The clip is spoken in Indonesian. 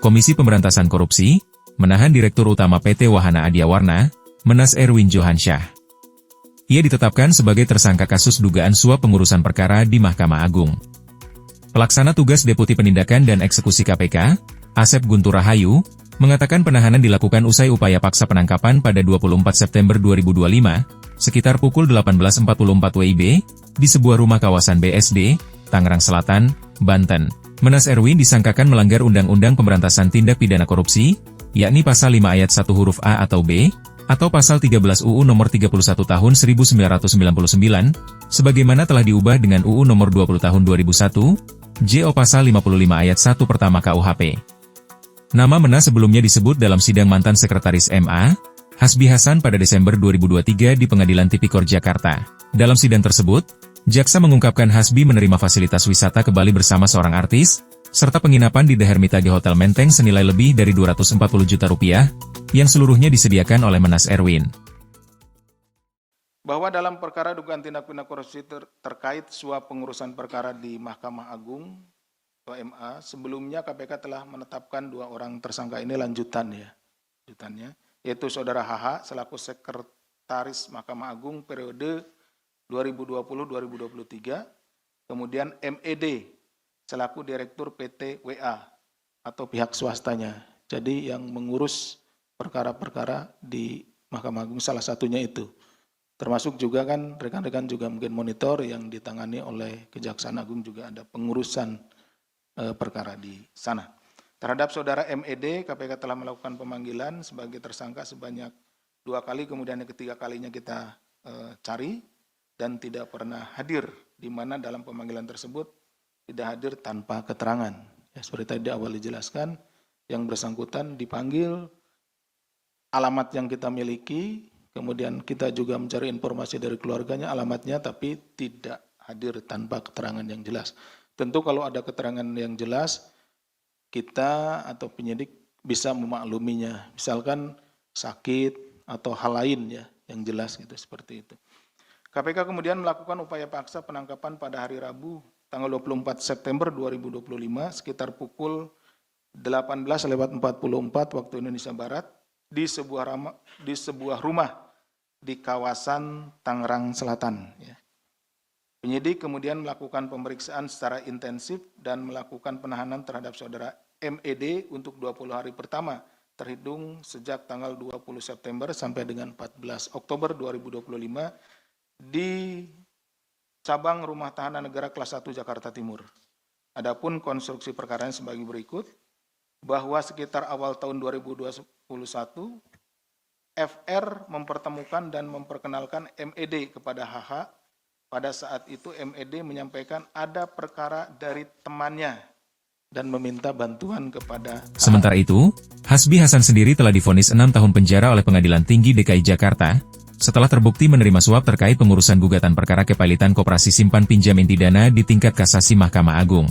Komisi Pemberantasan Korupsi, menahan Direktur Utama PT Wahana Adiawarna, Menas Erwin Johansyah. Ia ditetapkan sebagai tersangka kasus dugaan suap pengurusan perkara di Mahkamah Agung. Pelaksana tugas Deputi Penindakan dan Eksekusi KPK, Asep Guntur Rahayu, mengatakan penahanan dilakukan usai upaya paksa penangkapan pada 24 September 2025, sekitar pukul 18.44 WIB, di sebuah rumah kawasan BSD, Tangerang Selatan, Banten. Menas Erwin disangkakan melanggar Undang-Undang Pemberantasan Tindak Pidana Korupsi, yakni Pasal 5 Ayat 1 huruf A atau B, atau Pasal 13 UU Nomor 31 Tahun 1999, sebagaimana telah diubah dengan UU Nomor 20 Tahun 2001, JO Pasal 55 Ayat 1 pertama KUHP. Nama Menas sebelumnya disebut dalam sidang mantan Sekretaris MA, Hasbi Hasan pada Desember 2023 di Pengadilan Tipikor Jakarta. Dalam sidang tersebut, jaksa mengungkapkan Hasbi menerima fasilitas wisata ke Bali bersama seorang artis, serta penginapan di The Hermitage Hotel Menteng senilai lebih dari Rp240 juta, yang seluruhnya disediakan oleh Menas Erwin. Bahwa dalam perkara dugaan tindak pidana korupsi terkait suap pengurusan perkara di Mahkamah Agung atau MA, sebelumnya KPK telah menetapkan 2 orang tersangka ini lanjutannya, yaitu Saudara HH selaku Sekretaris Mahkamah Agung periode 2020-2023, kemudian MED selaku Direktur PT WA atau pihak swastanya. Jadi yang mengurus perkara-perkara di Mahkamah Agung salah satunya itu. Termasuk juga kan rekan-rekan juga mungkin monitor yang ditangani oleh Kejaksaan Agung juga ada pengurusan perkara di sana. Terhadap Saudara MED, KPK telah melakukan pemanggilan sebagai tersangka sebanyak 2 kali, kemudian yang ketiga kalinya kita cari dan tidak pernah hadir, di mana dalam pemanggilan tersebut tidak hadir tanpa keterangan. Ya, seperti tadi awal dijelaskan, yang bersangkutan dipanggil, alamat yang kita miliki, kemudian kita juga mencari informasi dari keluarganya, alamatnya, tapi tidak hadir tanpa keterangan yang jelas. Tentu kalau ada keterangan yang jelas, kita atau penyidik bisa memakluminya, misalkan sakit atau hal lain ya, yang jelas gitu, seperti itu. KPK kemudian melakukan upaya paksa penangkapan pada hari Rabu, tanggal 24 September 2025, sekitar pukul 18.44 waktu Indonesia Barat, di sebuah rumah di kawasan Tangerang Selatan. Ya. Penyidik kemudian melakukan pemeriksaan secara intensif dan melakukan penahanan terhadap Saudara MED untuk 20 hari pertama, terhitung sejak tanggal 20 September sampai dengan 14 Oktober 2025, di cabang Rumah Tahanan Negara Kelas 1 Jakarta Timur. Adapun konstruksi perkaranya sebagai berikut, bahwa sekitar awal tahun 2021, FR mempertemukan dan memperkenalkan MED kepada HH. Pada saat itu MED menyampaikan ada perkara dari temannya dan meminta bantuan kepada HH. Sementara itu, Hasbi Hasan sendiri telah divonis 6 tahun penjara oleh Pengadilan Tinggi DKI Jakarta, setelah terbukti menerima suap terkait pengurusan gugatan perkara kepilitan Koperasi Simpan Pinjam Inti Dana di tingkat kasasi Mahkamah Agung.